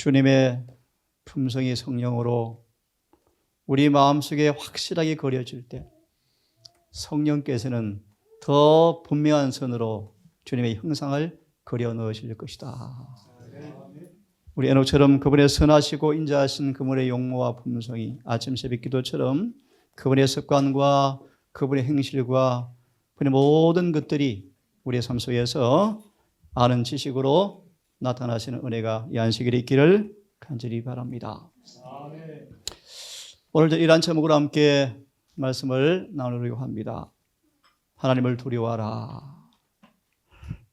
주님의 품성이 성령으로 우리 마음속에 확실하게 그려질 때 성령께서는 더 분명한 선으로 주님의 형상을 그려 넣으실 것이다. 우리 에녹처럼 그분의 선하시고 인자하신 그분의 용모와 품성이 아침 새벽 기도처럼 그분의 습관과 그분의 행실과 그분의 모든 것들이 우리의 삶 속에서 아는 지식으로 나타나시는 은혜가 이 안식일에 있기를 간절히 바랍니다. 오늘도 이러한 제목으로 함께 말씀을 나누려고 합니다. 하나님을 두려워하라.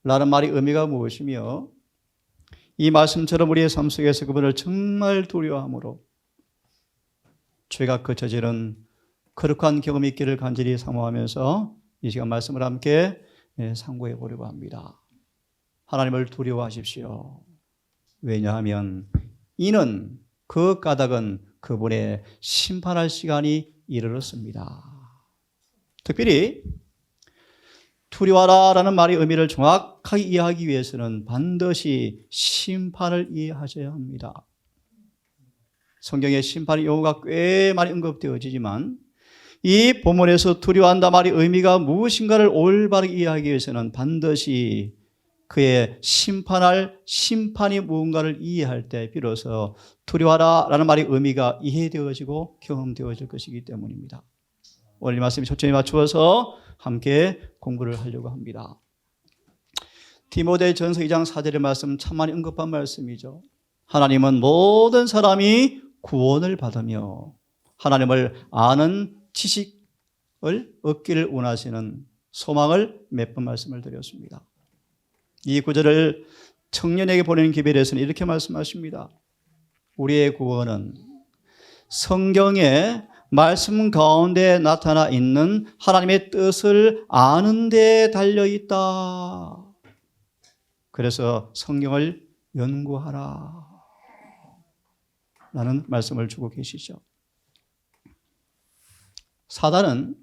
라는 말의 의미가 무엇이며 이 말씀처럼 우리의 삶 속에서 그분을 정말 두려워함으로 죄가 그쳐지는 거룩한 경험이 있기를 간절히 사모하면서 이 시간 말씀을 함께 상고해 보려고 합니다. 하나님을 두려워하십시오. 왜냐하면 이는 그 까닭은 그분의 심판할 시간이 이르렀습니다. 특별히 두려워하라라는 말의 의미를 정확하게 이해하기 위해서는 반드시 심판을 이해하셔야 합니다. 성경에 심판의 용어가 꽤 많이 언급되어지지만 이 본문에서 두려워한다 말의 의미가 무엇인가를 올바르게 이해하기 위해서는 반드시 그의 심판할 심판이 무언가를 이해할 때 비로소 두려워하라라는 말의 의미가 이해되어지고 경험되어질 것이기 때문입니다. 오늘 이 말씀에 초점이 맞추어서 함께 공부를 하려고 합니다. 디모데전서 2장 4절의 말씀 참 많이 언급한 말씀이죠. 하나님은 모든 사람이 구원을 받으며 하나님을 아는 지식을 얻기를 원하시는 소망을 몇 번 말씀을 드렸습니다. 이 구절을 청년에게 보내는 기별에서는 이렇게 말씀하십니다. 우리의 구원은 성경의 말씀 가운데 나타나 있는 하나님의 뜻을 아는 데 달려있다. 그래서 성경을 연구하라 라는 말씀을 주고 계시죠. 사단은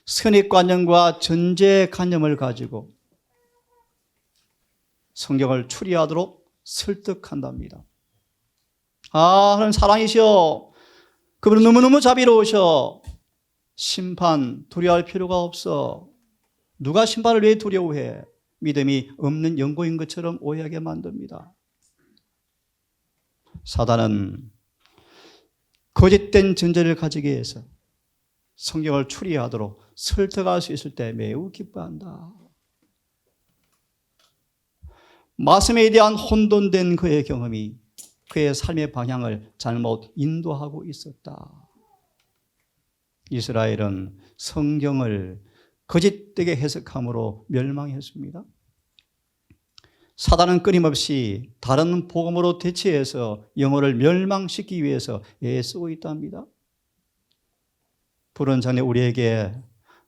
선입관념과 전제관념을 가지고 성경을 추리하도록 설득한답니다. 하나님 사랑이셔. 그분은 너무너무 자비로우셔. 심판 두려워할 필요가 없어. 누가 심판을 왜 두려워해? 믿음이 없는 연고인 것처럼 오해하게 만듭니다. 사단은 거짓된 전제를 가지기 위해서 성경을 추리하도록 설득할 수 있을 때 매우 기뻐한다. 말씀에 대한 혼돈된 그의 경험이 그의 삶의 방향을 잘못 인도하고 있었다. 이스라엘은 성경을 거짓되게 해석함으로 멸망했습니다. 사단은 끊임없이 다른 복음으로 대체해서 영혼을 멸망시키기 위해서 애쓰고 있답니다. 부른 전에 우리에게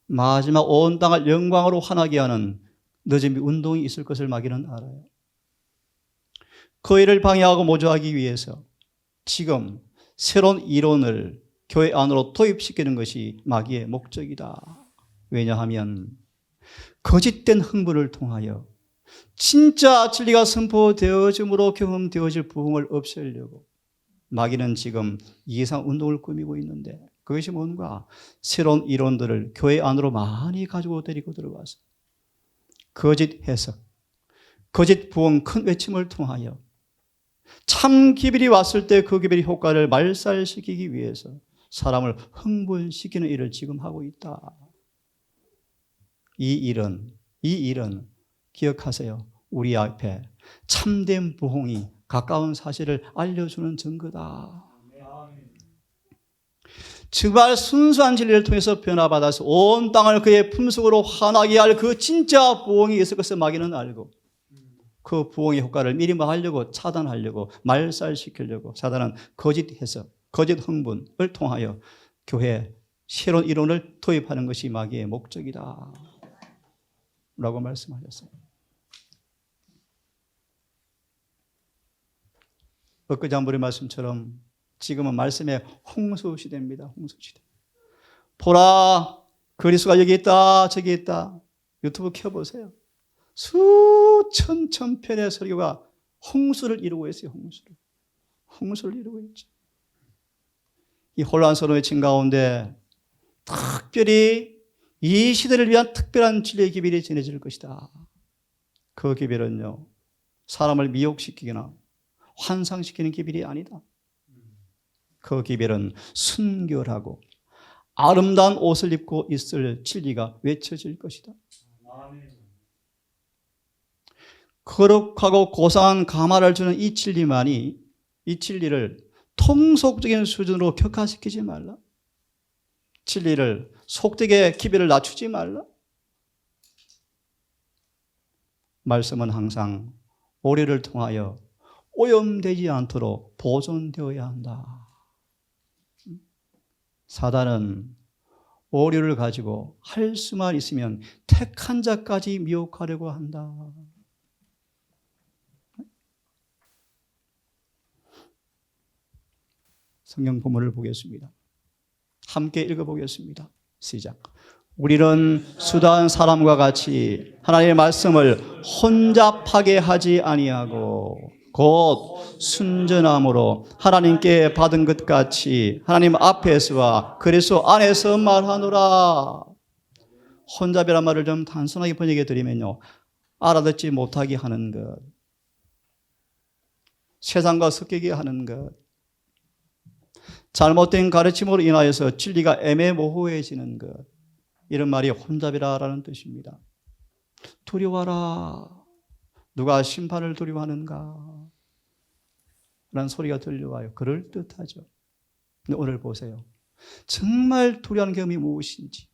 마지막 온 땅을 영광으로 환하게 하는 늦은 운동이 있을 것을 마귀는 알아요. 그 일을 방해하고 모조하기 위해서 지금 새로운 이론을 교회 안으로 도입시키는 것이 마귀의 목적이다. 왜냐하면 거짓된 흥분을 통하여 진짜 진리가 선포되어짐으로 경험되어질 부흥을 없애려고 마귀는 지금 이상 운동을 꾸미고 있는데 그것이 뭔가 새로운 이론들을 교회 안으로 많이 가지고 데리고 들어와서 거짓 해석, 거짓 부흥 큰 외침을 통하여 참 기별이 왔을 때 그 기별의 효과를 말살시키기 위해서 사람을 흥분시키는 일을 지금 하고 있다. 이 일은 기억하세요. 우리 앞에 참된 부흥이 가까운 사실을 알려주는 증거다. 정말 순수한 진리를 통해서 변화받아서 온 땅을 그의 품속으로 환하게 할 그 진짜 부흥이 있을 것을 마귀는 알고 그 부흥의 효과를 미리 막으려고 차단하려고 말살시키려고 사단은 거짓 해석, 거짓 흥분을 통하여 교회에 새로운 이론을 도입하는 것이 마귀의 목적이다 라고 말씀하셨어요. 엊그제한번의 말씀처럼 지금은 말씀의 홍수시대입니다. 홍수시대. 보라, 그리스도가 여기 있다 저기 있다. 유튜브 켜보세요. 수천 편의 설교가 홍수를 이루고 있어요. 홍수를. 풍수를 이루고 있죠. 이 혼란스러운 친 가운데 특별히 이 시대를 위한 특별한 진리의 기별이 전해질 것이다. 그 기별은요, 사람을 미혹시키거나 환상시키는 기별이 아니다. 그 기별은 순결하고 아름다운 옷을 입고 있을 진리가 외쳐질 것이다. 거룩하고 고상한 감화를 주는 이 진리만이, 이 진리를 통속적인 수준으로 격화시키지 말라. 진리를 속되게 기별을 낮추지 말라. 말씀은 항상 오류를 통하여 오염되지 않도록 보존되어야 한다. 사단은 오류를 가지고 할 수만 있으면 택한 자까지 미혹하려고 한다. 성경 본문을 보겠습니다. 함께 읽어보겠습니다. 시작. 우리는 수다한 사람과 같이 하나님의 말씀을 혼잡하게 하지 아니하고 곧 순전함으로 하나님께 받은 것 같이 하나님 앞에서와 그리스도 안에서 말하노라. 혼잡이란 말을 좀 단순하게 번역해 드리면요, 알아듣지 못하게 하는 것, 세상과 섞이게 하는 것, 잘못된 가르침으로 인하여서 진리가 애매모호해지는 것, 이런 말이 혼잡이라는 뜻입니다. 두려워라. 누가 심판을 두려워하는가? 라는 소리가 들려와요. 그럴듯하죠. 근데 오늘 보세요. 정말 두려워하는 경험이 무엇인지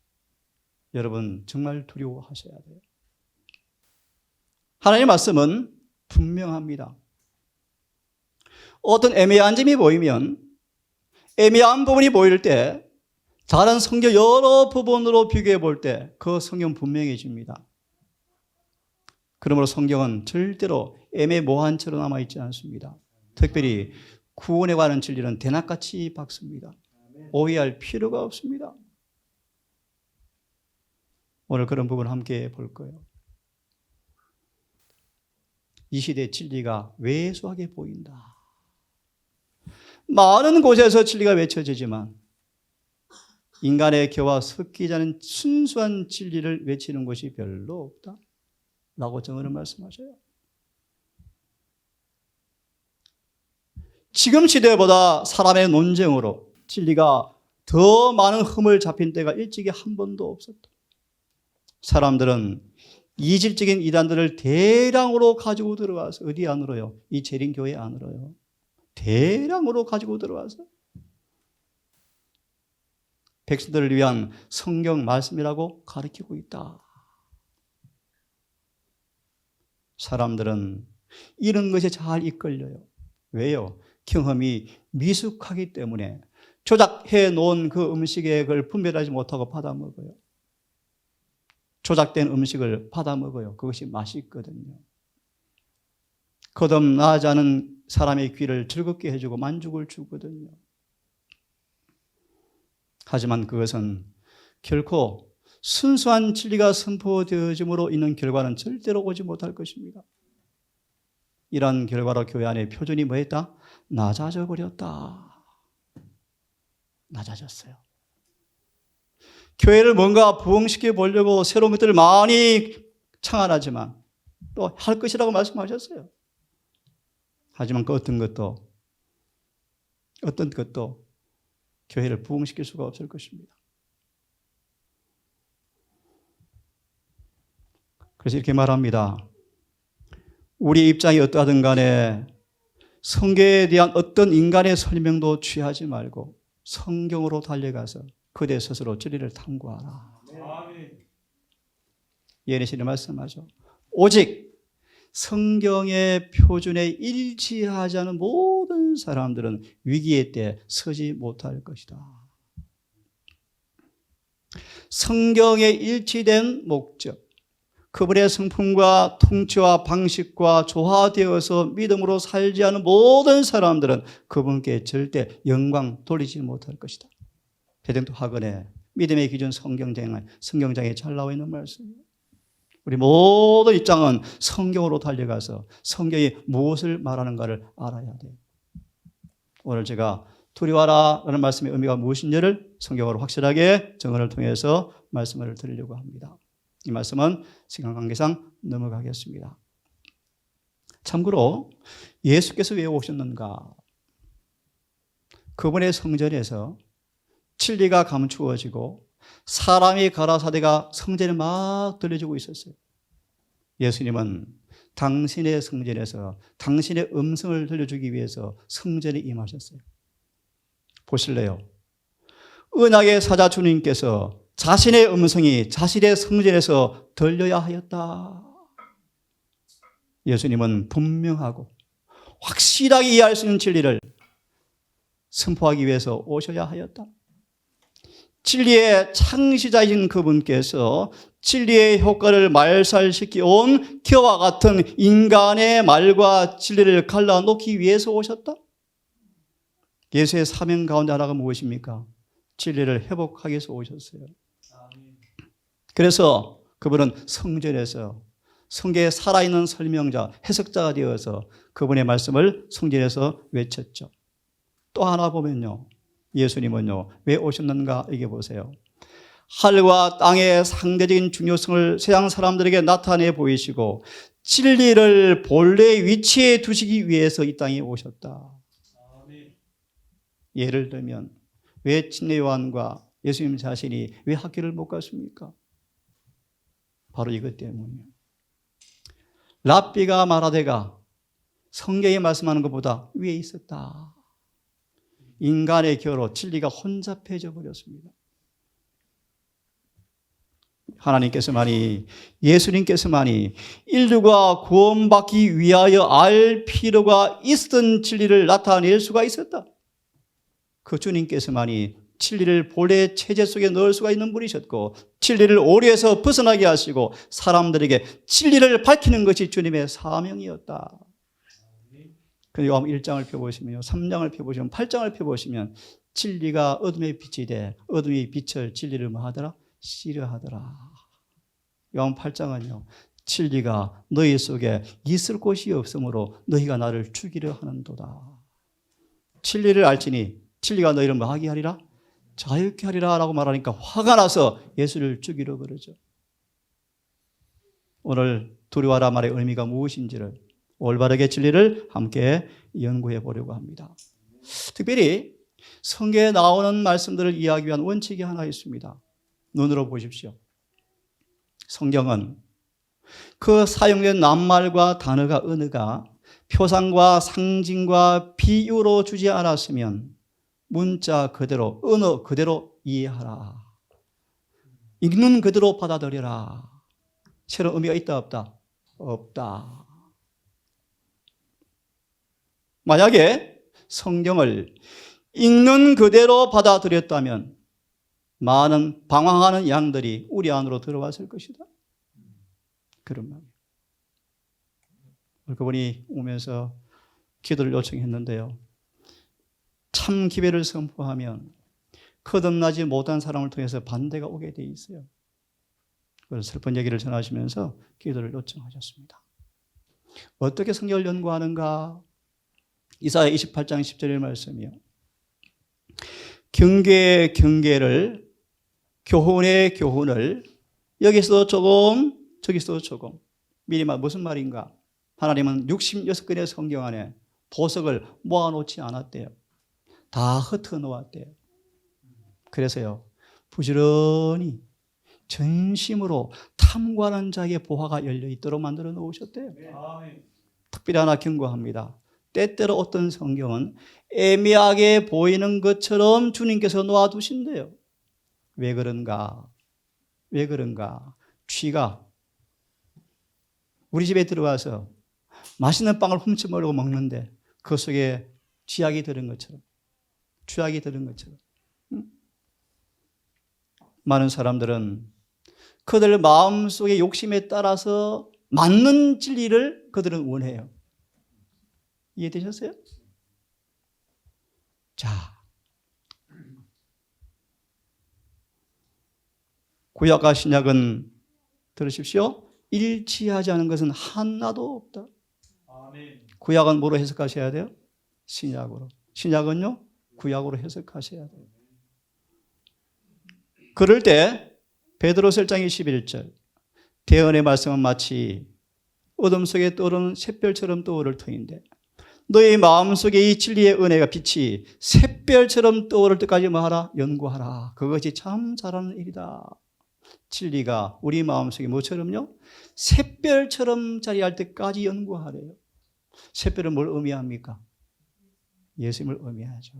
여러분 정말 두려워하셔야 돼요. 하나님의 말씀은 분명합니다. 어떤 애매한 점이 보이면, 애매한 부분이 보일 때 다른 성경 여러 부분으로 비교해 볼 때 그 성경은 분명해집니다. 그러므로 성경은 절대로 애매모호한 채로 남아있지 않습니다. 특별히 구원에 관한 진리는 대낮같이 밝습니다. 오해할 필요가 없습니다. 오늘 그런 부분을 함께 볼 거예요. 이 시대의 진리가 왜소하게 보인다. 많은 곳에서 진리가 외쳐지지만 인간의 교와 섞이지 않은 순수한 진리를 외치는 곳이 별로 없다 라고 정언을 말씀하셔요. 지금 시대보다 사람의 논쟁으로 진리가 더 많은 흠을 잡힌 때가 일찍이 한 번도 없었다. 사람들은 이질적인 이단들을 대량으로 가지고 들어와서, 어디 안으로요? 이 재림교회 안으로요. 대량으로 가지고 들어와서 백성들을 위한 성경 말씀이라고 가르치고 있다. 사람들은 이런 것에 잘 이끌려요. 왜요? 경험이 미숙하기 때문에 조작해 놓은 그 음식에 그걸 분별하지 못하고 받아 먹어요. 조작된 음식을 받아 먹어요. 그것이 맛있거든요. 거듭나지 않은 사람의 귀를 즐겁게 해주고 만족을 주거든요. 하지만 그것은 결코 순수한 진리가 선포되어짐으로 있는 결과는 절대로 오지 못할 것입니다. 이러한 결과로 교회 안에 표준이 뭐했다? 낮아져 버렸다. 낮아졌어요. 교회를 뭔가 부흥시켜 보려고 새로운 것들을 많이 창안하지만 또 할 것이라고 말씀하셨어요. 하지만 그 어떤 것도 교회를 부흥시킬 수가 없을 것입니다. 그래서 이렇게 말합니다. 우리 입장이 어떠하든 간에 성경에 대한 어떤 인간의 설명도 취하지 말고 성경으로 달려가서 그대 스스로 진리를 탐구하라. 예레시는 말씀하죠. 오직 성경의 표준에 일치하지 않은 모든 사람들은 위기의 때 서지 못할 것이다. 성경에 일치된 목적, 그분의 성품과 통치와 방식과 조화되어서 믿음으로 살지 않은 모든 사람들은 그분께 절대 영광 돌리지 못할 것이다. 배등도 학원에 믿음의 기준 성경장에 잘 나와 있는 말씀이에요. 우리 모든 입장은 성경으로 달려가서 성경이 무엇을 말하는가를 알아야 돼요. 오늘 제가 두려워하라 라는 말씀의 의미가 무엇인지를 성경으로 확실하게 증언을 통해서 말씀을 드리려고 합니다. 이 말씀은 시간 관계상 넘어가겠습니다. 참고로 예수께서 왜 오셨는가? 그분의 성전에서 진리가 감추어지고 사람의 가라사대가 성전에 막 들려주고 있었어요. 예수님은 당신의 성전에서 당신의 음성을 들려주기 위해서 성전에 임하셨어요. 보실래요? 언약의 사자 주님께서 자신의 음성이 자신의 성전에서 들려야 하였다. 예수님은 분명하고 확실하게 이해할 수 있는 진리를 선포하기 위해서 오셔야 하였다. 진리의 창시자이신 그분께서 진리의 효과를 말살시켜온 기와 같은 인간의 말과 진리를 갈라놓기 위해서 오셨다. 예수의 사명 가운데 하나가 무엇입니까? 진리를 회복하기 위해서 오셨어요. 그래서 그분은 성전에서 성경에 살아있는 설명자, 해석자가 되어서 그분의 말씀을 성전에서 외쳤죠. 또 하나 보면요, 예수님은요 왜 오셨는가 이게 보세요. 하늘과 땅의 상대적인 중요성을 세상 사람들에게 나타내 보이시고 진리를 본래 위치에 두시기 위해서 이 땅에 오셨다. 예를 들면 왜 침례 요한과 예수님 자신이 왜 학교를 못 갔습니까? 바로 이것 때문이에요. 랍비가 말하되가 성경에 말씀하는 것보다 위에 있었다. 인간의 겨로 진리가 혼잡해져 버렸습니다. 하나님께서만이, 예수님께서만이 인류가 구원받기 위하여 알 필요가 있었던 진리를 나타낼 수가 있었다. 그 주님께서만이 진리를 본래 체제 속에 넣을 수가 있는 분이셨고 진리를 오류에서 벗어나게 하시고 사람들에게 진리를 밝히는 것이 주님의 사명이었다. 그리고 요한 1장을 펴보시면 3장을 펴보시면 8장을 펴보시면 진리가 어둠의 빛이 돼 어둠의 빛을 진리를 뭐 하더라? 싫어하더라. 요한 8장은요 진리가 너희 속에 있을 곳이 없으므로 너희가 나를 죽이려 하는도다. 진리를 알지니 진리가 너희를 뭐 하게 하리라? 자유케 하리라 라고 말하니까 화가 나서 예수를 죽이려 그러죠. 오늘 두려워하라 말의 의미가 무엇인지를 올바르게 진리를 함께 연구해 보려고 합니다. 특별히 성경에 나오는 말씀들을 이해하기 위한 원칙이 하나 있습니다. 눈으로 보십시오. 성경은 그 사용된 낱말과 단어가 언어가 표상과 상징과 비유로 주지 않았으면 문자 그대로 언어 그대로 이해하라. 읽는 그대로 받아들여라. 새로운 의미가 있다 없다? 없다. 만약에 성경을 읽는 그대로 받아들였다면 많은 방황하는 양들이 우리 안으로 들어왔을 것이다. 그런 말이에요. 그분이 오면서 기도를 요청했는데요. 참 기회를 선포하면 거듭나지 못한 사람을 통해서 반대가 오게 돼 있어요. 그래서 슬픈 얘기를 전하시면서 기도를 요청하셨습니다. 어떻게 성경을 연구하는가? 이사야 28장 10절의 말씀이요. 경계의 경계를, 교훈의 교훈을 여기서 조금 저기서 조금 미리 말 무슨 말인가? 하나님은 66권의 성경 안에 보석을 모아놓지 않았대요. 다 흩어놓았대요. 그래서요 부지런히 전심으로 탐구하는 자에게 보화가 열려있도록 만들어 놓으셨대요. 특별히 하나 경고합니다. 때때로 어떤 성경은 애매하게 보이는 것처럼 주님께서 놓아두신대요. 왜 그런가? 왜 그런가? 쥐가 우리 집에 들어와서 맛있는 빵을 훔쳐먹으려고 먹는데 그 속에 쥐약이 들은 것처럼, 쥐약이 들은 것처럼. 많은 사람들은 그들 마음속의 욕심에 따라서 맞는 진리를 그들은 원해요. 이해되셨어요? 자, 구약과 신약은 들으십시오. 일치하지 않은 것은 하나도 없다. 구약은 뭐로 해석하셔야 돼요? 신약으로. 신약은요, 구약으로 해석하셔야 돼요. 그럴 때 베드로서 1장 21절 대언의 말씀은 마치 어둠 속에 떠오르는 샛별처럼 떠오를 터인데 너희 마음속에 이 진리의 은혜가 빛이 샛별처럼 떠오를 때까지 뭐하라? 연구하라. 그것이 참 잘하는 일이다. 진리가 우리 마음속에 뭐처럼요? 샛별처럼 자리할 때까지 연구하래요. 샛별은 뭘 의미합니까? 예수님을 의미하죠.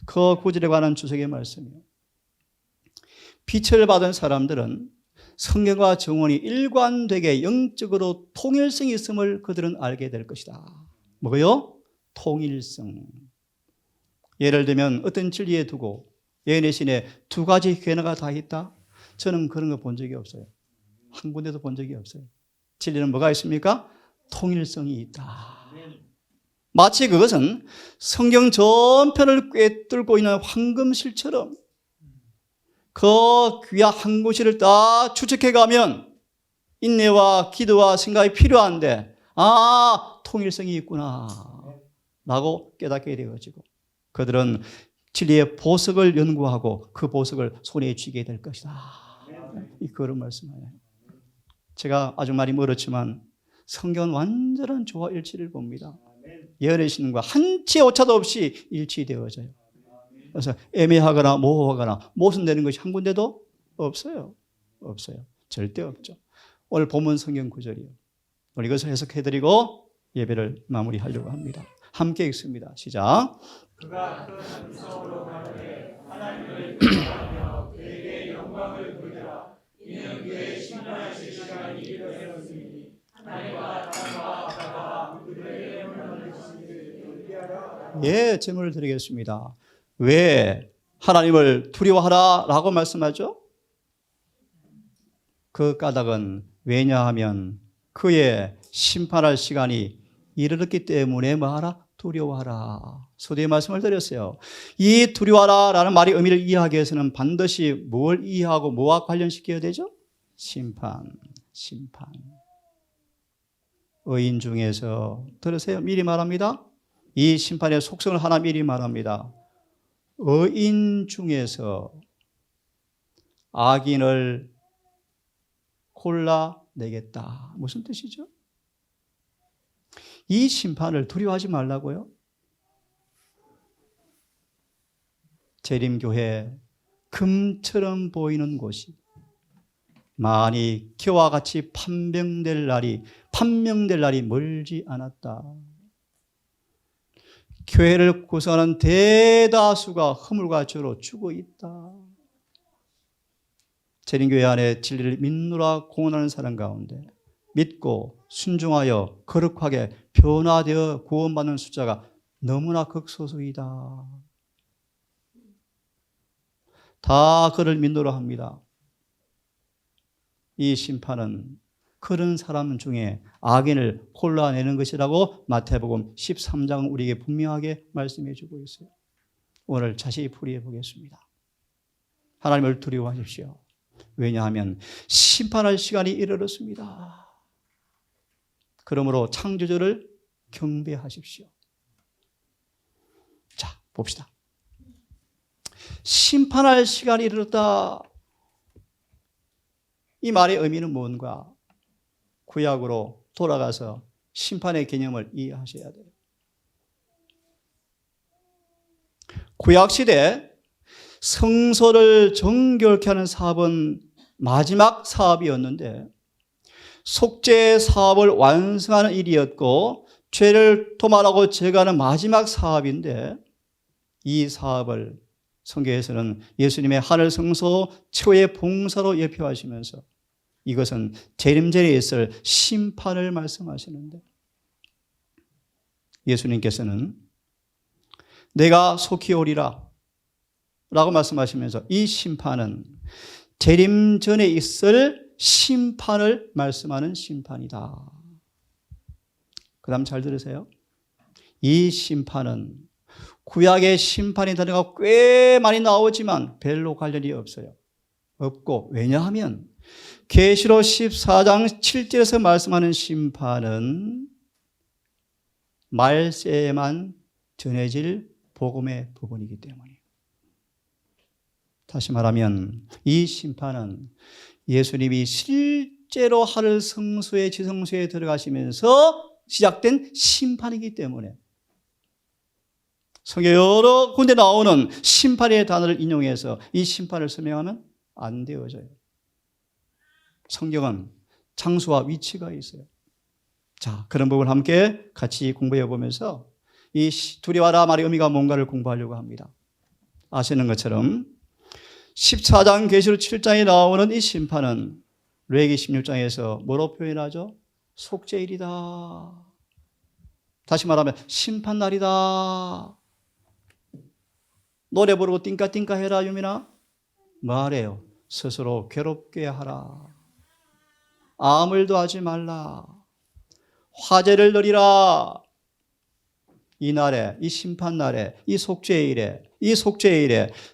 그 구절에 관한 주석의 말씀이요. 빛을 받은 사람들은 성경과 정원이 일관되게 영적으로 통일성이 있음을 그들은 알게 될 것이다. 뭐요? 통일성. 예를 들면 어떤 진리에 두고 예내신에 두 가지 견해가 다 있다? 저는 그런 거 본 적이 없어요. 한 군데도 본 적이 없어요. 진리는 뭐가 있습니까? 통일성이 있다. 마치 그것은 성경 전편을 꿰뚫고 있는 황금실처럼 그 귀한 한 구실을 다 추적해 가면 인내와 기도와 생각이 필요한데 통일성이 있구나 라고 깨닫게 되어지고 그들은 진리의 보석을 연구하고 그 보석을 손에 쥐게 될 것이다. 그런 말씀이에요. 제가 아주 말이 멀었지만 성경은 완전한 조화 일치를 봅니다. 예언의 신과 한치의 오차도 없이 일치되어져요. 그래서 애매하거나 모호하거나 모순되는 것이 한 군데도 없어요. 없어요. 절대 없죠. 오늘 본문 성경 구절이요. 오늘 이것을 해석해드리고 예배를 마무리하려고 합니다. 함께 읽습니다. 시작. 그가 큰 음성으로 말하되 하나님을 기뻐하며 그에게 영광을 돌리라. 이는 그의 심판하실 시간이 이르렀으니 하나님과 땅과 바다가 그들의 영광을 주시기를. 예, 질문을 드리겠습니다. 왜 하나님을 두려워하라 라고 말씀하죠? 그 까닭은 왜냐하면 그의 심판할 시간이 이르렀기 때문에 뭐하라? 두려워하라. 소대의 말씀을 드렸어요. 이 두려워하라 라는 말의 의미를 이해하기 위해서는 반드시 뭘 이해하고 뭐와 관련시켜야 되죠? 심판. 의인 중에서 들으세요. 미리 말합니다. 이 심판의 속성을 하나 미리 말합니다. 의인 중에서 악인을 골라내겠다. 무슨 뜻이죠? 이 심판을 두려워하지 말라고요? 재림교회 금처럼 보이는 곳이 많이 기와 같이 판명될 날이 멀지 않았다. 교회를 구성하는 대다수가 허물과 죄로 죽어 있다. 재림교회 안에 진리를 믿노라 공언하는 사람 가운데 믿고 순종하여 거룩하게 변화되어 구원받는 숫자가 너무나 극소수이다. 다 그를 믿노라 합니다. 이 심판은 그런 사람 중에 악인을 골라내는 것이라고 마태복음 13장은 우리에게 분명하게 말씀해 주고 있어요. 오늘 자세히 풀이해 보겠습니다. 하나님을 두려워하십시오. 왜냐하면 심판할 시간이 이르렀습니다. 그러므로 창조주를 경배하십시오. 자, 봅시다. 심판할 시간이 이르렀다. 이 말의 의미는 뭔가? 구약으로 돌아가서 심판의 개념을 이해하셔야 돼요. 구약시대 성소를 정결케 하는 사업은 마지막 사업이었는데 속죄 사업을 완성하는 일이었고 죄를 도말하고 제거하는 마지막 사업인데 이 사업을 성경에서는 예수님의 하늘 성소 최후의 봉사로 예표하시면서 이것은 재림전에 있을 심판을 말씀하시는데 예수님께서는 내가 속히 오리라 라고 말씀하시면서 이 심판은 재림전에 있을 심판을 말씀하는 심판이다. 그 다음 잘 들으세요. 이 심판은 구약의 심판이 단어가 꽤 많이 나오지만 별로 관련이 없어요. 없고 왜냐하면 계시록 14장 7절에서 말씀하는 심판은 말세에만 전해질 복음의 부분이기 때문이에요. 다시 말하면 이 심판은 예수님이 실제로 하늘 성소의 지성소에 들어가시면서 시작된 심판이기 때문에 성경 여러 군데 나오는 심판의 단어를 인용해서 이 심판을 설명하면 안 되어져요. 성경은 장소와 위치가 있어요. 자, 그런 부분을 함께 같이 공부해 보면서 이 두려워라 말의 의미가 뭔가를 공부하려고 합니다. 아시는 것처럼 14장 계시록 7장에 나오는 이 심판은 레위기 16장에서 뭐로 표현하죠? 속죄일이다. 다시 말하면 심판날이다. 노래 부르고 띵까띵까 해라 유민아. 말해요. 스스로 괴롭게 하라. 아무 일도 하지 말라. 화제를 드리라. 이 날에, 이 심판날에, 이 속죄일에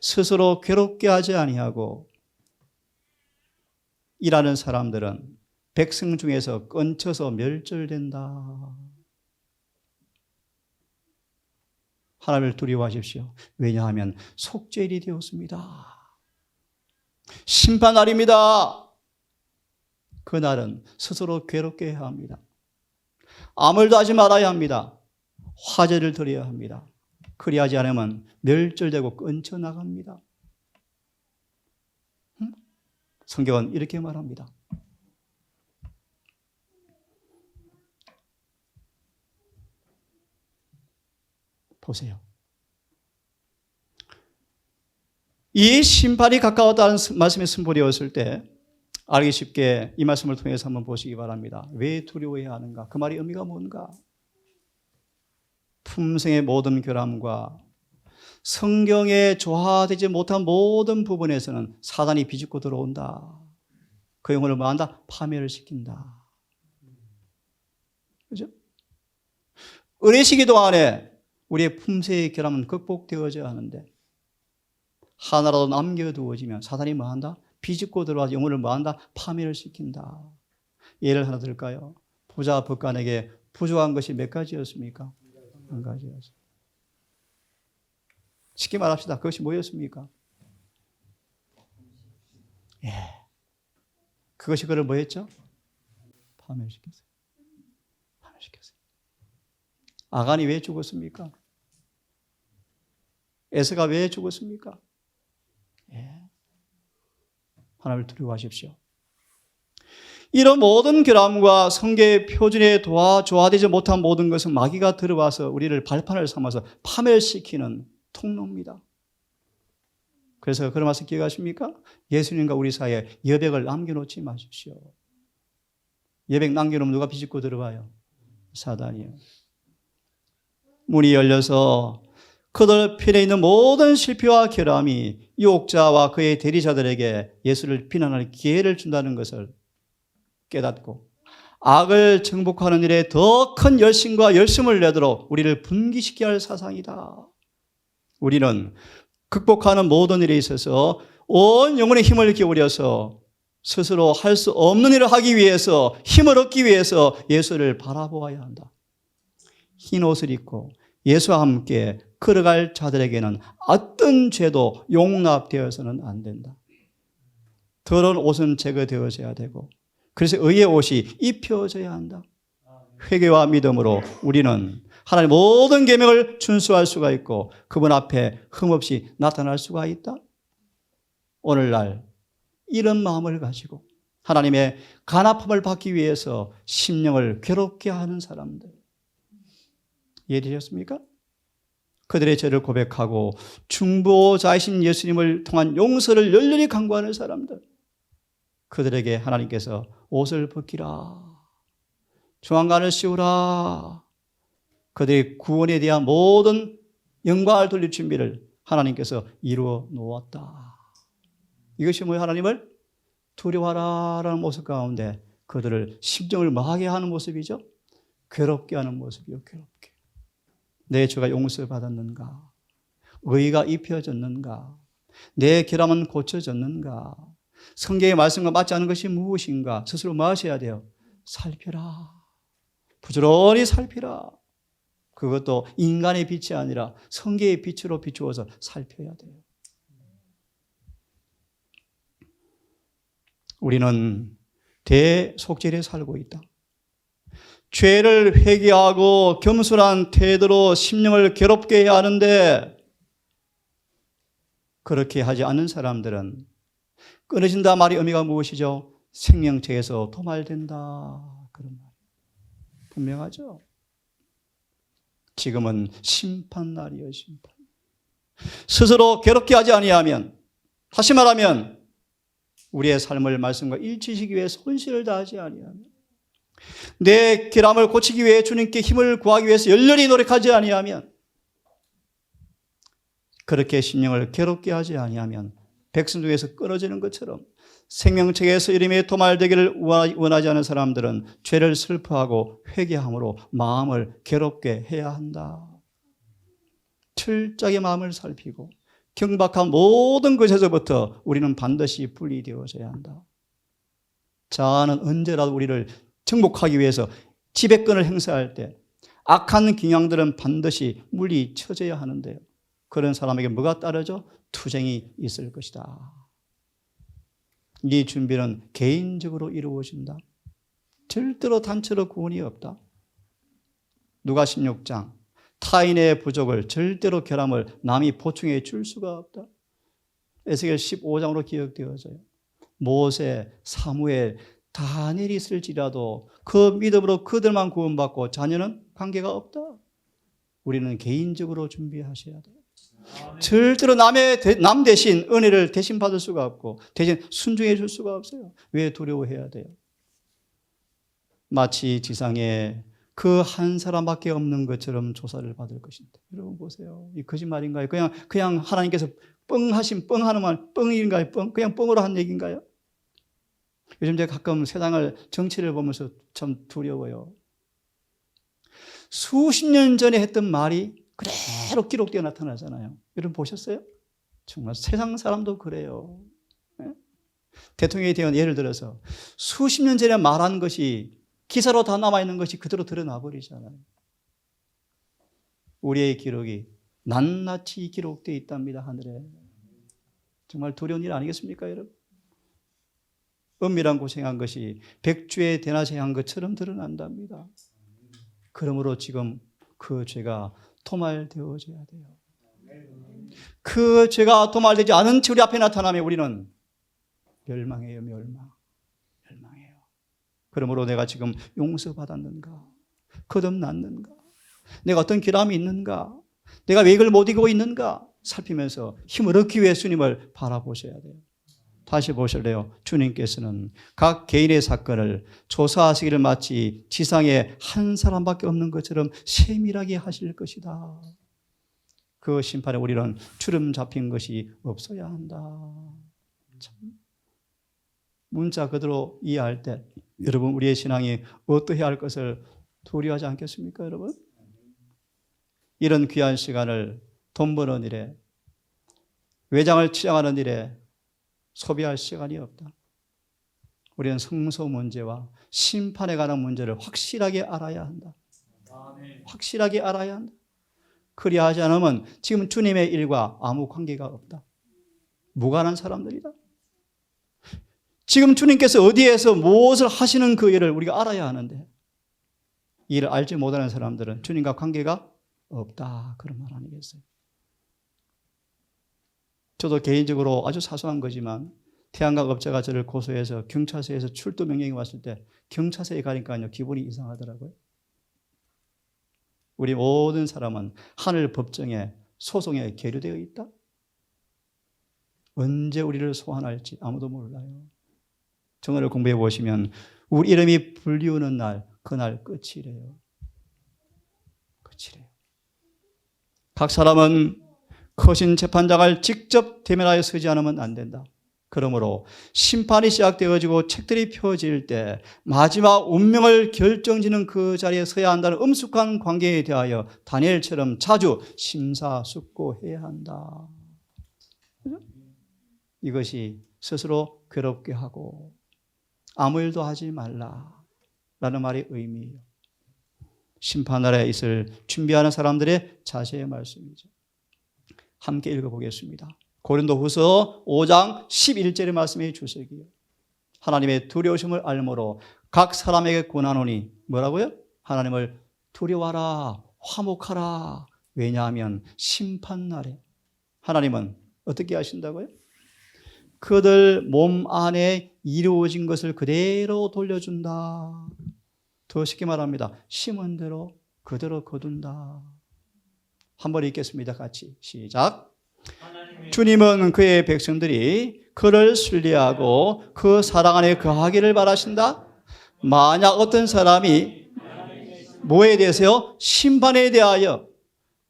스스로 괴롭게 하지 아니하고 일하는 사람들은 백성 중에서 끊쳐서 멸절된다. 하나님을 두려워하십시오. 왜냐하면 속죄일이 되었습니다. 심판날입니다. 그날은 스스로 괴롭게 해야 합니다. 아무 일도 하지 말아야 합니다. 화제를 드려야 합니다. 그리하지 않으면 멸절되고 끊쳐 나갑니다. 성경은 이렇게 말합니다. 보세요. 이 심판이 가까웠다는 말씀이 선포되었을 때 알기 쉽게 이 말씀을 통해서 한번 보시기 바랍니다. 왜 두려워해야 하는가? 그 말의 의미가 뭔가? 품성의 모든 결함과 성경에 조화되지 못한 모든 부분에서는 사단이 비집고 들어온다. 그 영혼을 뭐한다? 파멸을 시킨다. 그죠? 은혜 시기 동안에 우리의 품성의 결함은 극복되어져야 하는데 하나라도 남겨두어지면 사단이 뭐한다? 비집고 들어와서 영혼을 뭐한다? 파멸을 시킨다. 예를 하나 들까요? 부자 법관에게 부족한 것이 몇 가지였습니까? 한 가지였어요. 쉽게 말합시다. 그것이 뭐였습니까? 예. 그것이 그를 뭐 했죠? 파멸시켰어요. 파멸시켰어요. 아간이 왜 죽었습니까? 에서가 왜 죽었습니까? 예. 하나님을 두려워하십시오. 이런 모든 결함과 성경의 표준에 조화되지 못한 모든 것은 마귀가 들어와서 우리를 발판을 삼아서 파멸시키는 통로입니다. 그래서 그런 말씀 기억하십니까? 예수님과 우리 사이에 여백을 남겨놓지 마십시오. 여백 남겨놓으면 누가 비집고 들어와요? 사단이요. 문이 열려서 그들 편에 있는 모든 실패와 결함이 유혹자와 그의 대리자들에게 예수를 비난할 기회를 준다는 것을 깨닫고 악을 정복하는 일에 더 큰 열심과 열심을 내도록 우리를 분기시켜야 할 사상이다. 우리는 극복하는 모든 일에 있어서 온 영혼의 힘을 기울여서 스스로 할 수 없는 일을 하기 위해서 힘을 얻기 위해서 예수를 바라보아야 한다. 흰 옷을 입고 예수와 함께 걸어갈 자들에게는 어떤 죄도 용납되어서는 안 된다. 더러운 옷은 제거되어져야 되고 그래서 의의 옷이 입혀져야 한다. 회개와 믿음으로 우리는 하나님의 모든 계명을 준수할 수가 있고 그분 앞에 흠없이 나타날 수가 있다. 오늘날 이런 마음을 가지고 하나님의 간압함을 받기 위해서 심령을 괴롭게 하는 사람들 이해되셨습니까? 그들의 죄를 고백하고 중보자이신 예수님을 통한 용서를 열렬히 간구하는 사람들 그들에게 하나님께서 옷을 벗기라 중앙관을 씌우라 그들의 구원에 대한 모든 영광을 돌릴 준비를 하나님께서 이루어 놓았다. 이것이 뭐예요? 하나님을 두려워하라라는 모습 가운데 그들을 심정을 뭐하게 하는 모습이죠? 괴롭게 하는 모습이요. 괴롭게. 내 죄가 용서받았는가? 의가 입혀졌는가? 내 결함은 고쳐졌는가? 성경의 말씀과 맞지 않은 것이 무엇인가? 스스로 뭐 하셔야 돼요? 살펴라. 부지런히 살피라. 그것도 인간의 빛이 아니라 성계의 빛으로 비추어서 살펴야 돼요. 우리는 대속죄에 살고 있다. 죄를 회개하고 겸손한 태도로 심령을 괴롭게 해야 하는데 그렇게 하지 않는 사람들은 끊어진다 말의 의미가 무엇이죠? 생명체에서 도말된다. 그런 말. 분명하죠? 지금은 심판날이요, 심판. 스스로 괴롭게 하지 아니하면, 다시 말하면 우리의 삶을 말씀과 일치시기 위해 손실을 다하지 아니하면, 내 결함을 고치기 위해 주님께 힘을 구하기 위해서 열렬히 노력하지 아니하면, 그렇게 심령을 괴롭게 하지 아니하면 백성 중에서 끊어지는 것처럼 생명책에서 이름이 도말되기를 원하지 않은 사람들은 죄를 슬퍼하고 회개함으로 마음을 괴롭게 해야 한다. 철저하게 마음을 살피고 경박한 모든 것에서부터 우리는 반드시 분리되어져야 한다. 자아는 언제라도 우리를 정복하기 위해서 지배권을 행사할 때 악한 경향들은 반드시 물리쳐져야 하는데요. 그런 사람에게 뭐가 따르죠? 투쟁이 있을 것이다. 이 준비는 개인적으로 이루어진다. 절대로 단체로 구원이 없다. 누가 16장 타인의 부족을 절대로 결함을 남이 보충해 줄 수가 없다. 에스겔 15장으로 기억되어져요. 모세, 사무엘, 다니엘이 있을지라도 그 믿음으로 그들만 구원받고 자녀는 관계가 없다. 우리는 개인적으로 준비하셔야 돼요. 절대로 남 대신 은혜를 대신 받을 수가 없고 대신 순종해 줄 수가 없어요. 왜 두려워해야 돼요? 마치 지상에 그 한 사람밖에 없는 것처럼 조사를 받을 것인데. 여러분 보세요. 이 거짓말인가요? 그냥 하나님께서 뻥하신 뻥하는 말 뻥인가요? 그냥 뻥으로 한 얘기인가요? 요즘 제가 가끔 세상을 정치를 보면서 참 두려워요. 수십 년 전에 했던 말이 그대로 기록되어 나타나잖아요. 여러분 보셨어요? 정말 세상 사람도 그래요. 네? 대통령에 대한 예를 들어서 수십 년 전에 말한 것이 기사로 다 남아있는 것이 그대로 드러나 버리잖아요. 우리의 기록이 낱낱이 기록되어 있답니다. 하늘에. 정말 두려운 일 아니겠습니까, 여러분? 은밀한 고생한 것이 백주에 대낮에 한 것처럼 드러난답니다. 그러므로 지금 그 죄가 도말되어져야 돼요. 그 죄가 도말되지 않은 채 우리 앞에 나타나면 우리는 멸망해요. 멸망해요. 그러므로 내가 지금 용서받았는가? 거듭났는가? 내가 어떤 결함이 있는가? 내가 왜 이걸 못 이기고 있는가? 살피면서 힘을 얻기 위해 주님을 바라보셔야 돼요. 다시 보실래요? 주님께서는 각 개인의 사건을 조사하시기를 마치 지상에 한 사람밖에 없는 것처럼 세밀하게 하실 것이다. 그 심판에 우리는 주름 잡힌 것이 없어야 한다. 참. 문자 그대로 이해할 때 여러분 우리의 신앙이 어떠해야 할 것을 두려워하지 않겠습니까, 여러분? 이런 귀한 시간을 돈 버는 일에, 외장을 치장하는 일에 소비할 시간이 없다. 우리는 성소 문제와 심판에 관한 문제를 확실하게 알아야 한다. 확실하게 알아야 한다. 그리하지 않으면 지금 주님의 일과 아무 관계가 없다. 무관한 사람들이다. 지금 주님께서 어디에서 무엇을 하시는 그 일을 우리가 알아야 하는데 이 일을 알지 못하는 사람들은 주님과 관계가 없다. 그런 말 아니겠어요? 저도 개인적으로 아주 사소한 거지만 태양광 업체가 저를 고소해서 경찰서에서 출두 명령이 왔을 때 경찰서에 가니까요 기분이 이상하더라고요. 우리 모든 사람은 하늘 법정에 소송에 계류되어 있다. 언제 우리를 소환할지 아무도 몰라요. 정언을 공부해 보시면 우리 이름이 불리우는 날, 그날 끝이래요. 끝이래요. 각 사람은 거신 재판장을 직접 대면하여 서지 않으면 안 된다. 그러므로 심판이 시작되어지고 책들이 펴질 때 마지막 운명을 결정지는 그 자리에 서야 한다는 엄숙한 관계에 대하여 다니엘처럼 자주 심사숙고해야 한다. 그죠? 이것이 스스로 괴롭게 하고 아무 일도 하지 말라라는 말의 의미예요. 심판날에 있을 준비하는 사람들의 자세의 말씀이죠. 함께 읽어보겠습니다. 고린도후서 5장 11절의 말씀이 주석이에요. 하나님의 두려우심을 알므로 각 사람에게 권하노니 뭐라고요? 하나님을 두려워하라, 화목하라. 왜냐하면 심판날에 하나님은 어떻게 하신다고요? 그들 몸 안에 이루어진 것을 그대로 돌려준다. 더 쉽게 말합니다. 심은 대로 그대로 거둔다. 한번 읽겠습니다. 같이 시작. 주님은 그의 백성들이 그를 순리하고 그 사랑 안에 거하기를 바라신다. 만약 어떤 사람이 뭐에 대해서요? 심판에 대하여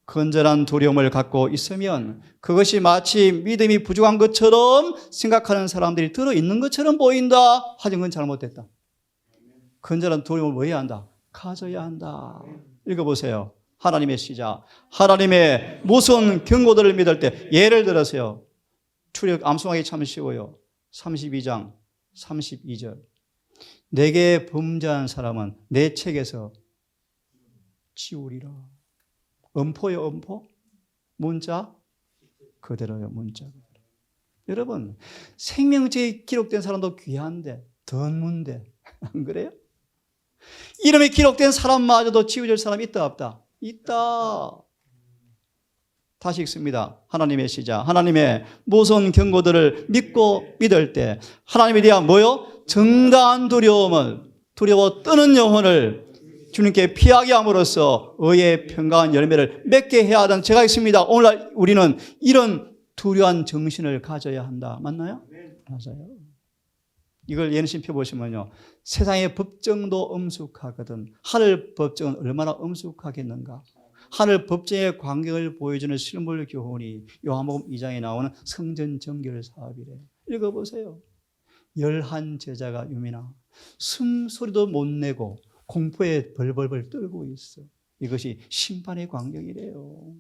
건전한 두려움을 갖고 있으면 그것이 마치 믿음이 부족한 것처럼 생각하는 사람들이 들어있는 것처럼 보인다. 하지만 그건 잘못됐다. 건전한 두려움을 뭐 해야 한다? 가져야 한다. 읽어보세요. 하나님의 시작. 하나님의 무서운 경고들을 믿을 때 예를 들어서요. 출애굽 암송하기 참 쉬워요. 32장 32절. 내게 범죄한 사람은 내 책에서 지우리라. 엄포요, 엄포? 문자 그대로요, 문자 그대로. 여러분, 생명책에 기록된 사람도 귀한데, 드문데, 안 그래요? 이름에 기록된 사람마저도 지워질 사람이 있다, 없다? 있다. 다시 읽습니다. 하나님의 시작. 하나님의 무서운 경고들을 믿고 믿을 때 하나님에 대한 뭐요? 정당한 두려움을, 두려워 떠는 영혼을 주님께 피하게 함으로써 의의 평강한 열매를 맺게 해야 하는 제가 있습니다. 오늘날 우리는 이런 두려운 정신을 가져야 한다. 맞나요? 맞아요. 이걸 예능신 펴보시면요. 세상의 법정도 엄숙하거든. 하늘 법정은 얼마나 엄숙하겠는가. 하늘 법정의 광경을 보여주는 실물 교훈이 요한복음 2장에 나오는 성전 정결 사업이래. 읽어보세요. 11 제자가 유미나 숨소리도 못 내고 공포에 벌벌벌 떨고 있어. 이것이 심판의 광경이래요.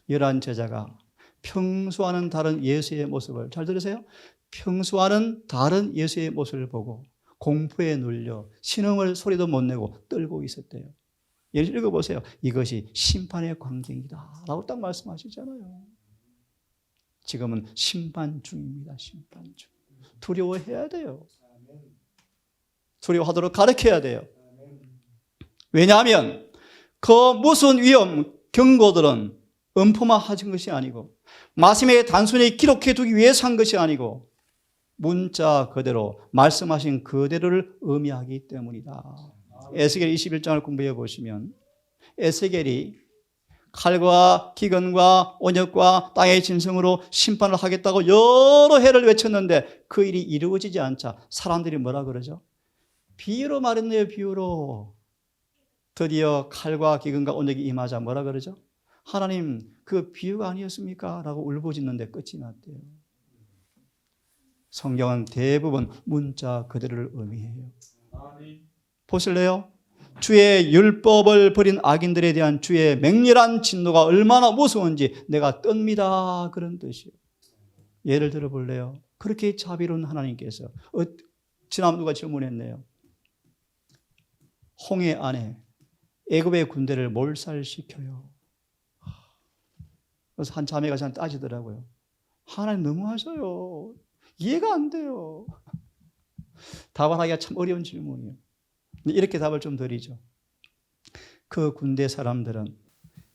11 제자가 평소와는 다른 예수의 모습을, 잘 들으세요? 평소와는 다른 예수의 모습을 보고 공포에 눌려 신음을 소리도 못 내고 떨고 있었대요. 예를 읽어보세요. 이것이 심판의 광경이다 라고 딱 말씀하시잖아요. 지금은 심판 중입니다. 심판 중. 두려워해야 돼요. 두려워하도록 가르쳐야 돼요. 왜냐하면 그 무슨 위험, 경고들은 엄포만 하신 것이 아니고 말씀에 단순히 기록해 두기 위해서 한 것이 아니고 문자 그대로 말씀하신 그대로를 의미하기 때문이다. 에스겔 21장을 공부해 보시면 에스겔이 칼과 기근과 온역과 땅의 진성으로 심판을 하겠다고 여러 해를 외쳤는데 그 일이 이루어지지 않자 사람들이 뭐라 그러죠? 비유로 말했네요. 비유로. 드디어 칼과 기근과 온역이 임하자 뭐라 그러죠? 하나님 그 비유가 아니었습니까? 라고 울부짖는데 끝이 났대요. 성경은 대부분 문자 그대로를 의미해요. 보실래요? 주의 율법을 버린 악인들에 대한 주의 맹렬한 진노가 얼마나 무서운지 내가 떱니다. 그런 뜻이에요. 예를 들어 볼래요? 그렇게 자비로운 하나님께서 지난번 누가 질문했네요. 홍해 안에 애굽의 군대를 몰살시켜요. 그래서 한 자매가 저한테 따지더라고요. 하나님 너무하셔요. 이해가 안 돼요. 답을 하기가 참 어려운 질문이에요. 이렇게 답을 좀 드리죠. 그 군대 사람들은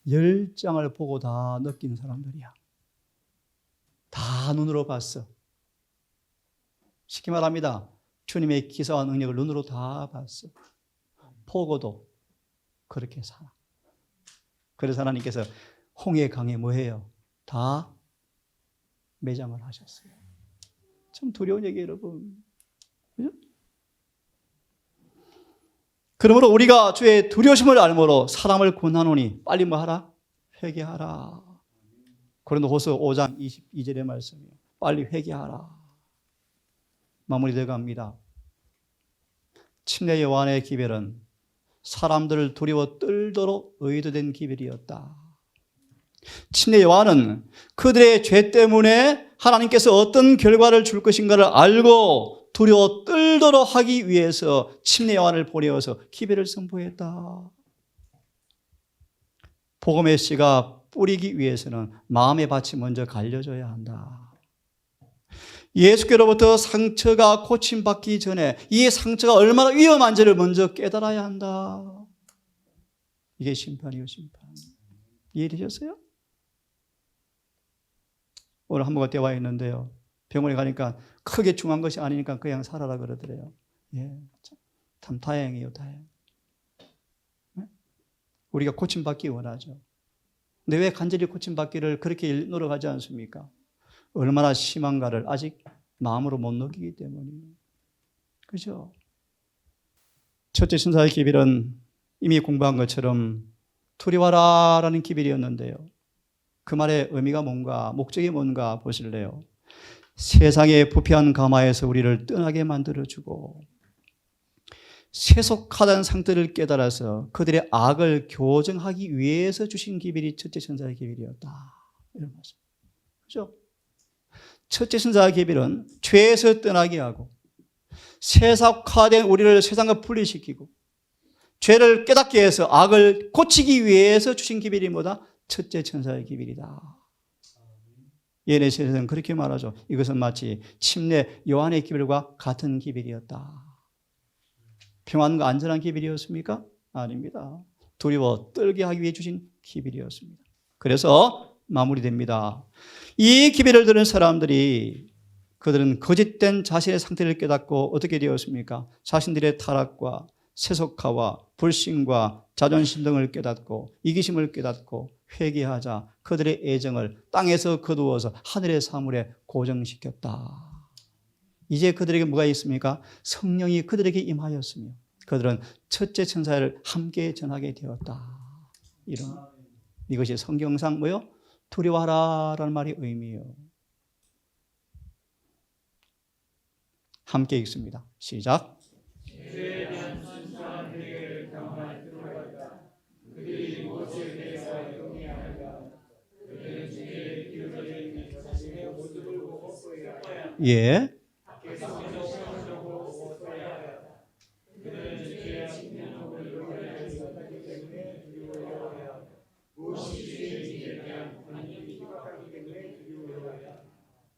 열장을 보고 다 느낀 사람들이야. 다 눈으로 봤어. 쉽게 말합니다. 주님의 기사와 능력을 눈으로 다 봤어. 보고도 그렇게 살아. 그래서 하나님께서 홍해 강에 뭐해요? 다 매장을 하셨어요. 참 두려운 얘기예요, 여러분. 그죠? 그러므로 우리가 주의 두려우심을 알므로 사람을 권하노니 빨리 뭐하라? 회개하라. 고린도후서 5장 22절의 말씀이에요. 빨리 회개하라. 마무리되어 갑니다. 침례 요한의 기별은 사람들을 두려워 떨도록 의도된 기별이었다. 침례 요한은 그들의 죄 때문에 하나님께서 어떤 결과를 줄 것인가를 알고 두려워 떨도록 하기 위해서 침례 요한을 보내어서 기별을 선포했다. 복음의 씨가 뿌리기 위해서는 마음의 밭이 먼저 갈려져야 한다. 예수께로부터 상처가 고침받기 전에 이 상처가 얼마나 위험한지를 먼저 깨달아야 한다. 이게 심판이요, 심판. 이해되셨어요? 오늘 한 번가 대화 있는데요. 병원에 가니까 크게 중한 것이 아니니까 그냥 살아라 그러더래요. 예, 참 다행이에요, 다행. 우리가 고침받기 원하죠. 근데 왜 간절히 고침받기를 그렇게 노력하지 않습니까? 얼마나 심한가를 아직 마음으로 못 느끼기 때문이에요. 그죠? 첫째 천사의 기별은 이미 공부한 것처럼 두려워라라는 기별이었는데요. 그 말의 의미가 뭔가, 목적이 뭔가 보실래요? 세상의 부패한 가마에서 우리를 떠나게 만들어주고 세속하다는 상태를 깨달아서 그들의 악을 교정하기 위해서 주신 기별이 첫째 천사의 기별이었다. 이런 말씀. 그죠? 첫째 천사의 기별은 죄에서 떠나게 하고 세속화된 우리를 세상과 분리시키고 죄를 깨닫게 해서 악을 고치기 위해서 주신 기별이 뭐다? 첫째 천사의 기별이다. 예레미야서는 그렇게 말하죠. 이것은 마치 침례 요한의 기별과 같은 기별이었다. 평안과 안전한 기별이었습니까? 아닙니다. 두려워 떨게 하기 위해 주신 기별이었습니다. 그래서 마무리됩니다. 이 기별을 들은 사람들이 그들은 거짓된 자신의 상태를 깨닫고 어떻게 되었습니까? 자신들의 타락과 세속화와 불신과 자존심 등을 깨닫고 이기심을 깨닫고 회개하자 그들의 애정을 땅에서 거두어서 하늘의 사물에 고정시켰다. 이제 그들에게 뭐가 있습니까? 성령이 그들에게 임하였으며 그들은 첫째 천사를 함께 전하게 되었다. 이것이 성경상 뭐요? 두려워하라라는 말이 의미예요. 함께 읽습니다. 시작. 예.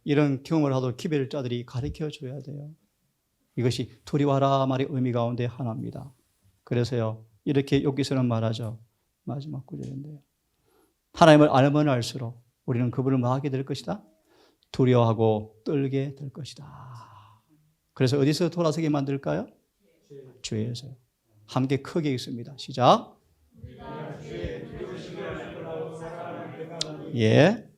이런 경험을 하도록 기별자들이 가르쳐 줘야 돼요. 이것이 두려워하라 말의 의미 가운데 하나입니다. 그래서요, 이렇게 욥기서는 말하죠. 마지막 구절인데요. 하나님을 알면 알수록 우리는 그분을 뭐 하게 될 것이다? 두려워하고 떨게 될 것이다. 그래서 어디서 돌아서게 만들까요? 죄에서요. 함께 크게 읽습니다. 시작. 예.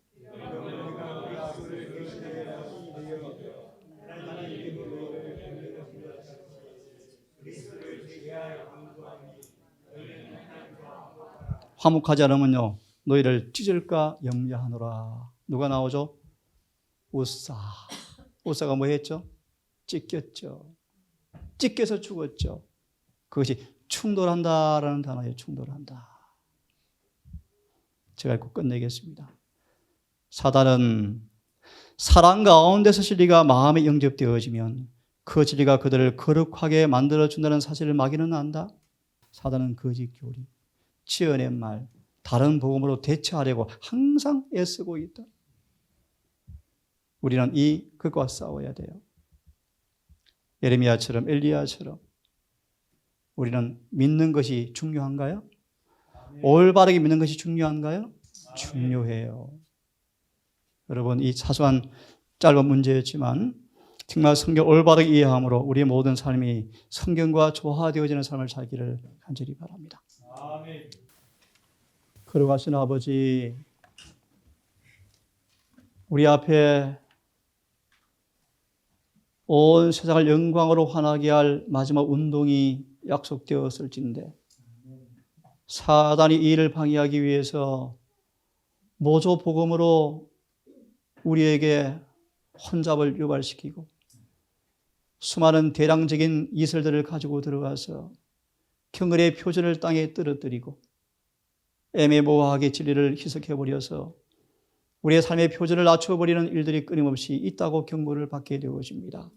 화목하지 않으면요 너희를 찢을까 염려하노라. 누가 나오죠? 우사. 우사가 뭐 했죠? 찢겼죠. 찢겨서 죽었죠. 그것이 충돌한다라는 단어예요. 충돌한다. 제가 읽고 끝내겠습니다. 사단은 사랑 가운데서 진리가 마음에 영접되어지면 그 진리가 그들을 거룩하게 만들어준다는 사실을 마귀는 안다. 사단은 거짓 교리, 지어낸 말, 다른 복음으로 대체하려고 항상 애쓰고 있다. 우리는 그것과 싸워야 돼요. 예레미야처럼 엘리야처럼 우리는 믿는 것이 중요한가요? 올바르게 믿는 것이 중요한가요? 중요해요. 여러분, 이 사소한 짧은 문제였지만 정말 성경 올바르게 이해함으로 우리의 모든 삶이 성경과 조화되어지는 삶을 살기를 간절히 바랍니다. 아멘. 걸어가시는 아버지, 우리 앞에 온 세상을 영광으로 환하게 할 마지막 운동이 약속되었을진데 사단이 이 일을 방해하기 위해서 모조 복음으로 우리에게 혼잡을 유발시키고 수많은 대량적인 이설들을 가지고 들어가서 경건의 표준을 땅에 떨어뜨리고 애매모호하게 진리를 희석해버려서 우리의 삶의 표준을 낮춰버리는 일들이 끊임없이 있다고 경고를 받게 되어집니다.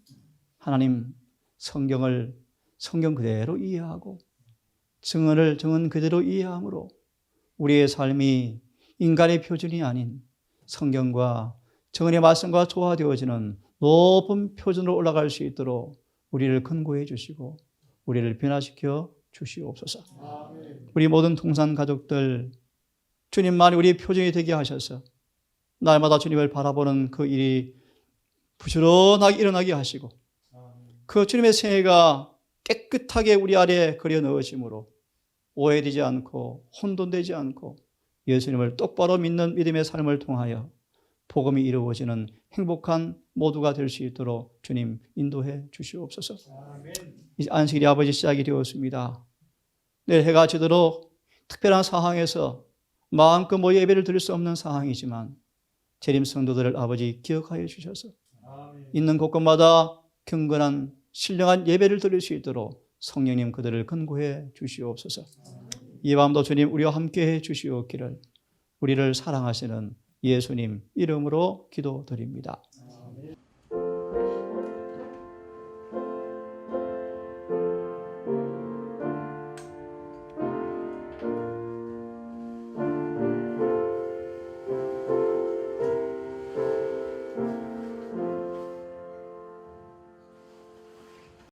하나님 성경 그대로 이해하고 증언 그대로 이해함으로 우리의 삶이 인간의 표준이 아닌 성경과 증언의 말씀과 조화되어지는 높은 표준으로 올라갈 수 있도록 우리를 근고해 주시고 우리를 변화시켜 주시옵소서. 우리 모든 통산 가족들 주님만이 우리의 표준이 되게 하셔서 날마다 주님을 바라보는 그 일이 부지런하게 일어나게 하시고 그 주님의 생애가 깨끗하게 우리 아래에 그려 넣어짐으로 오해되지 않고 혼돈되지 않고 예수님을 똑바로 믿는 믿음의 삶을 통하여 복음이 이루어지는 행복한 모두가 될 수 있도록 주님 인도해 주시옵소서. 이제 안식일이 아버지 시작이 되었습니다. 내일 해가 지도록 특별한 상황에서 마음껏 모여 예배를 드릴 수 없는 상황이지만 재림 성도들을 아버지 기억하여 주셔서 있는 곳곳마다 경건한 신령한 예배를 드릴 수 있도록 성령님 그들을 근고해 주시옵소서. 이 밤도 주님 우리와 함께해 주시옵기를 우리를 사랑하시는 예수님 이름으로 기도드립니다.